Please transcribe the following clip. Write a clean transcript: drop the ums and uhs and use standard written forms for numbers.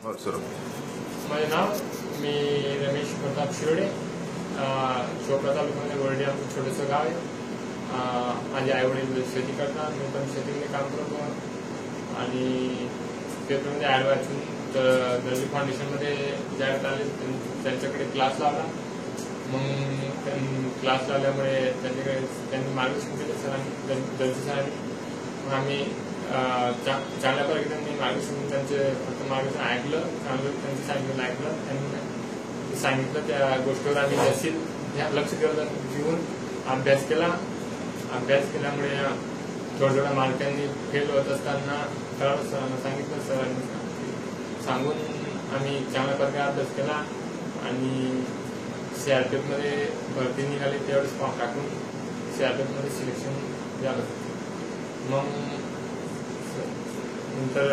Sir माझे नाव मी रमेश प्रताप शिरोडे चोपडा तालुक्यामध्ये Verde आमचं छोटंसं गाव आहे। माझे आई वडील शेती करतात, मी पण शेतीमध्ये काम करतो आणि पेपरमध्ये ॲड वाचून तर दर्जी फाउंडेशनमध्ये जाहिरात आली, त्यांच्याकडे क्लास लावला। मग क्लास लावल्यामुळे त्यांनी मार्गदर्शन केलं सरांनी, दर्जी सरांनी। मग आम्ही चांगल्या प्रकारे मार्गदर्शन फक्त मार्गदर्शन ऐकलं, चांगलं त्यांचं सांगितलं ऐकलं, त्यांनी सांगितलं त्या गोष्टीवर आम्ही जास्तीत लक्ष देऊन अभ्यास केला। अभ्यास केल्यामुळे थोड्या मार्कांनी फेल होत असताना सरांना सांगितलं, सरांनी सांगून आम्ही चांगल्या प्रकारे अभ्यास केला आणि सीआरपीएफमध्ये भरती निघाली, त्यावेळेस फॉर्म टाकून सीआरपीएफमध्ये सिलेक्शन झालं। मग नंतर